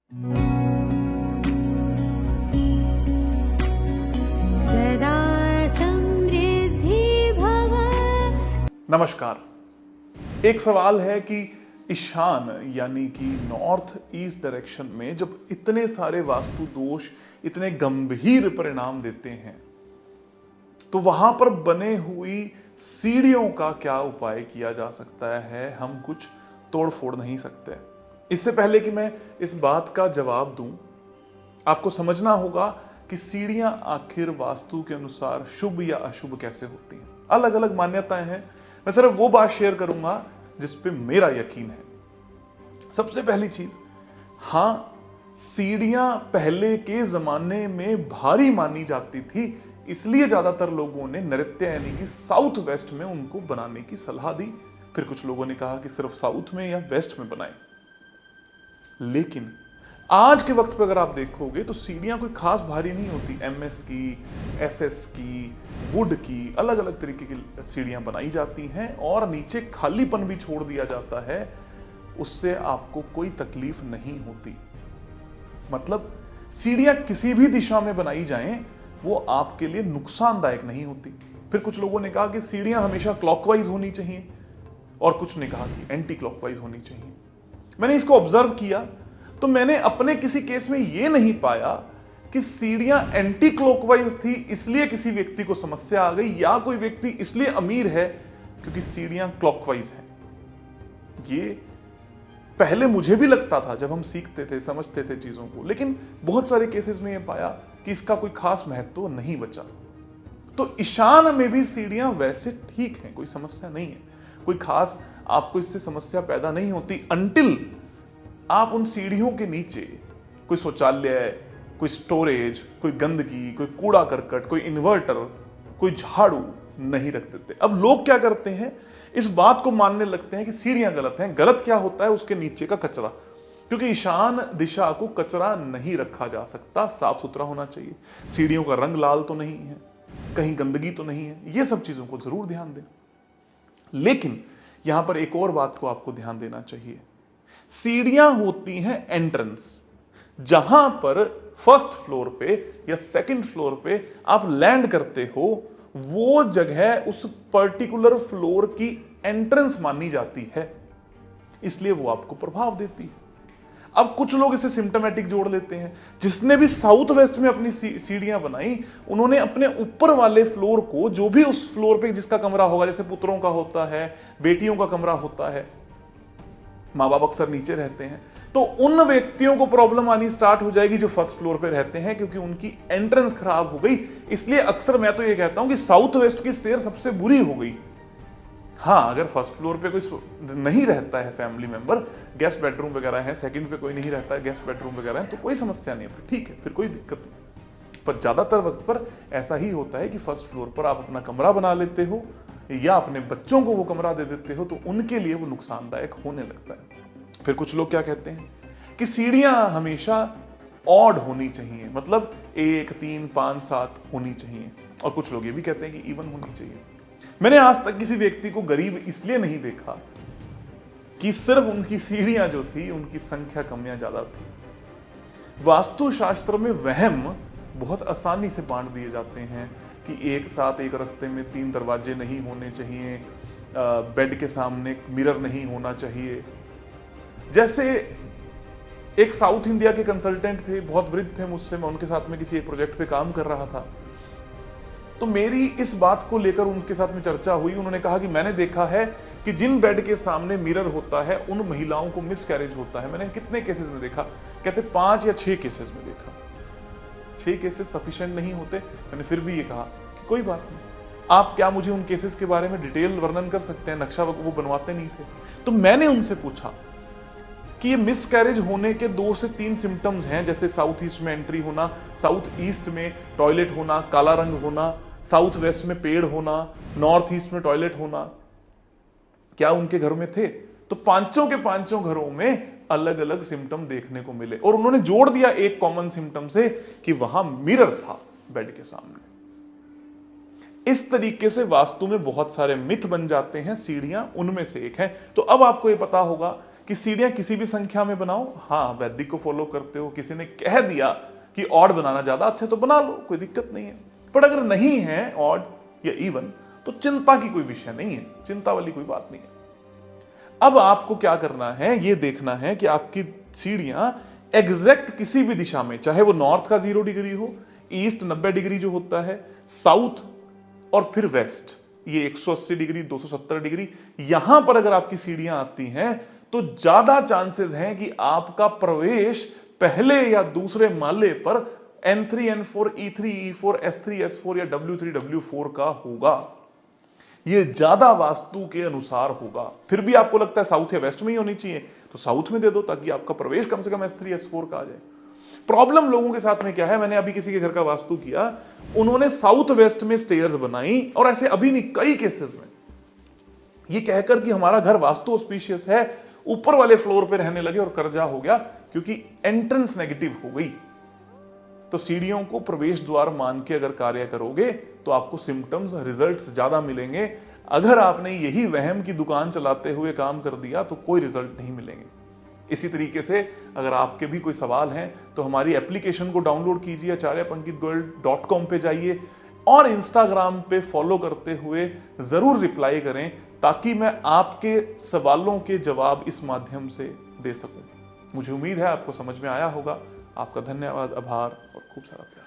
सदा समृद्धि भव। नमस्कार। एक सवाल है कि ईशान यानी कि नॉर्थ ईस्ट डायरेक्शन में जब इतने सारे वास्तु दोष इतने गंभीर परिणाम देते हैं तो वहां पर बने हुई सीढ़ियों का क्या उपाय किया जा सकता है। हम कुछ तोड़-फोड़ नहीं सकते। इससे पहले कि मैं इस बात का जवाब दूं, आपको समझना होगा कि सीढ़ियां आखिर वास्तु के अनुसार शुभ या अशुभ कैसे होती हैं। अलग अलग मान्यताएं हैं। मैं सिर्फ वो बात शेयर करूंगा जिस पे मेरा यकीन है। सबसे पहली चीज, हां, सीढ़ियां पहले के जमाने में भारी मानी जाती थी, इसलिए ज्यादातर लोगों ने नृत्य यानी कि साउथ वेस्ट में उनको बनाने की सलाह दी। फिर कुछ लोगों ने कहा कि सिर्फ साउथ में या वेस्ट में बनाएं। लेकिन आज के वक्त पे अगर आप देखोगे तो सीढ़ियां कोई खास भारी नहीं होती। एमएस की, एसएस की, वुड की, अलग अलग तरीके की सीढ़ियां बनाई जाती हैं और नीचे खालीपन भी छोड़ दिया जाता है। उससे आपको कोई तकलीफ नहीं होती। मतलब सीढ़ियां किसी भी दिशा में बनाई जाएं वो आपके लिए नुकसानदायक नहीं होती। फिर कुछ लोगों ने कहा कि सीढ़ियां हमेशा क्लॉकवाइज होनी चाहिए और कुछ ने कहा कि एंटी क्लॉकवाइज होनी चाहिए। मैंने इसको ऑब्जर्व किया तो मैंने अपने किसी केस में यह नहीं पाया कि सीढ़ियां एंटी क्लॉकवाइज थी इसलिए किसी व्यक्ति को समस्या आ गई, या कोई व्यक्ति इसलिए अमीर है क्योंकि सीढ़ियां क्लॉकवाइज हैं। ये पहले मुझे भी लगता था जब हम सीखते थे, समझते थे चीजों को, लेकिन बहुत सारे केसेस में यह पाया कि इसका कोई खास महत्व नहीं बचा। तो ईशान में भी सीढ़ियां वैसे ठीक हैं, कोई समस्या नहीं है, कोई खास आपको इससे समस्या पैदा नहीं होती अनटिल आप उन सीढ़ियों के नीचे कोई शौचालय, कोई स्टोरेज, कोई गंदगी, कोई कूड़ा करकट, कोई इन्वर्टर, कोई झाड़ू नहीं रख देते। अब लोग क्या करते हैं, इस बात को मानने लगते हैं कि सीढ़ियां गलत हैं। गलत क्या होता है, उसके नीचे का कचरा, क्योंकि ईशान दिशा को कचरा नहीं रखा जा सकता, साफ सुथरा होना चाहिए। सीढ़ियों का रंग लाल तो नहीं है, कहीं गंदगी तो नहीं है, ये सब चीजों को जरूर ध्यान दें। लेकिन यहां पर एक और बात को आपको ध्यान देना चाहिए। सीढ़ियां होती हैं एंट्रेंस, जहां पर फर्स्ट फ्लोर पे या सेकंड फ्लोर पे आप लैंड करते हो, वो जगह उस पर्टिकुलर फ्लोर की एंट्रेंस मानी जाती है, इसलिए वो आपको प्रभाव देती है। अब कुछ लोग इसे सिम्टोमेटिक जोड़ लेते हैं। जिसने भी साउथ वेस्ट में अपनी सीढ़ियां बनाई, उन्होंने अपने ऊपर वाले फ्लोर को, जो भी उस फ्लोर पे जिसका कमरा होगा, जैसे पुत्रों का होता है, बेटियों का कमरा होता है, माँ बाप अक्सर नीचे रहते हैं, तो उन व्यक्तियों को प्रॉब्लम आनी स्टार्ट हो जाएगी जो फर्स्ट फ्लोर पे रहते हैं, क्योंकि उनकी एंट्रेंस खराब हो गई। इसलिए अक्सर मैं तो ये कहता हूं कि साउथ वेस्ट की स्टेयर सबसे बुरी हो गई। हाँ, अगर फर्स्ट फ्लोर पे कोई नहीं रहता है फैमिली मेंबर, गेस्ट बेडरूम वगैरह है, सेकंड पे कोई नहीं रहता है, गेस्ट बेडरूम वगैरह है, तो कोई समस्या नहीं है, ठीक है, फिर कोई दिक्कत नहीं। पर ज्यादातर वक्त पर ऐसा ही होता है कि फर्स्ट फ्लोर पर आप अपना कमरा बना लेते हो या अपने बच्चों को वो कमरा दे देते हो, तो उनके लिए वो नुकसानदायक होने लगता है। फिर कुछ लोग क्या कहते हैं कि सीढ़ियां हमेशा ऑड होनी चाहिए, मतलब 1, 3, 5, 7 होनी चाहिए, और कुछ लोग ये भी कहते हैं कि इवन होनी चाहिए। मैंने आज तक किसी व्यक्ति को गरीब इसलिए नहीं देखा कि सिर्फ उनकी सीढ़ियां जो थी उनकी संख्या कम या ज्यादा थी। वास्तुशास्त्र में वहम बहुत आसानी से बांट दिए जाते हैं कि एक साथ एक रास्ते में 3 दरवाजे नहीं होने चाहिए, बेड के सामने मिरर नहीं होना चाहिए। जैसे एक साउथ इंडिया के कंसल्टेंट थे, बहुत वृद्ध थे मुझसे, मैं उनके साथ में किसी एक प्रोजेक्ट पे काम कर रहा था, तो मेरी इस बात को लेकर उनके साथ में चर्चा हुई। उन्होंने कहा कि मैंने देखा है कि जिन बेड के सामने मिरर होता है उन महिलाओं को मिसकैरेज होता है। मैंने कितने केसेस में देखा, कहते 5 या 6 केसेस में देखा। 6 केसेस सफिशिएंट नहीं होते। मैंने फिर भी ये कहा कि कोई बात नहीं, आप क्या मुझे उन केसेस के बारे में डिटेल वर्णन कर सकते हैं, नक्शा वो बनवाते नहीं थे। तो मैंने उनसे पूछा कि ये मिसकैरेज होने के 2 से 3 सिम्टम्स हैं, जैसे साउथ ईस्ट में एंट्री होना, साउथ ईस्ट में टॉयलेट होना, काला रंग होना, साउथ वेस्ट में पेड़ होना, नॉर्थ ईस्ट में टॉयलेट होना, क्या उनके घर में थे? तो पांचों के पांचों घरों में अलग अलग सिम्टम देखने को मिले, और उन्होंने जोड़ दिया एक कॉमन सिम्टम से कि वहां मिरर था बेड के सामने। इस तरीके से वास्तु में बहुत सारे मिथ बन जाते हैं, सीढ़ियां उनमें से एक है। तो अब आपको यह पता होगा कि सीढ़ियां किसी भी संख्या में बनाओ, हाँ वैदिक को फॉलो करते हो, किसी ने कह दिया कि ऑड बनाना ज्यादा अच्छा है तो बना लो, कोई दिक्कत नहीं है। पर अगर नहीं है ऑड या इवन तो चिंता की कोई विषय नहीं है, चिंता वाली कोई बात नहीं है। अब आपको क्या करना है, ये देखना है कि आपकी सीढ़ियां एग्जैक्ट किसी भी दिशा में, चाहे वो नॉर्थ का 0 डिग्री हो, ईस्ट 90 डिग्री जो होता है, साउथ और फिर वेस्ट ये 180 डिग्री 270 डिग्री, यहां पर अगर आपकी सीढ़ियां आती हैं तो ज्यादा चांसेस हैं कि आपका प्रवेश पहले या दूसरे माले पर N3 N4 E3 E4 S3 S4 या W3 W4 का होगा। ये ज्यादा वास्तु के अनुसार होगा। फिर भी आपको लगता है साउथ या वेस्ट में ही होनी चाहिए तो साउथ में दे दो, ताकि आपका प्रवेश कम से कम S3 S4 का आ जाए। प्रॉब्लम लोगों के साथ में क्या है, मैंने अभी किसी के घर का वास्तु किया, उन्होंने साउथ वेस्ट में स्टेयर्स बनाई, और ऐसे अभी नहीं कई केसेस में ये कहकर कि हमारा घर वास्तु ऑस्पिशियस है, ऊपर वाले फ्लोर पे रहने लगे और कर्जा हो गया क्योंकि एंट्रेंस नेगेटिव हो गई। तो सीढ़ियों को प्रवेश द्वार मान के अगर कार्य करोगे तो आपको सिम्टम्स रिजल्ट्स ज्यादा मिलेंगे। अगर आपने यही वहम की दुकान चलाते हुए काम कर दिया तो कोई रिजल्ट नहीं मिलेंगे। इसी तरीके से अगर आपके भी कोई सवाल हैं तो हमारी एप्लीकेशन को डाउनलोड कीजिए, acharyapankitgoyal.com पे जाइए और इंस्टाग्राम पे फॉलो करते हुए जरूर रिप्लाई करें, ताकि मैं आपके सवालों के जवाब इस माध्यम से दे सकूं। मुझे उम्मीद है आपको समझ में आया होगा। आपका धन्यवाद, आभार और खूब सारा प्यार।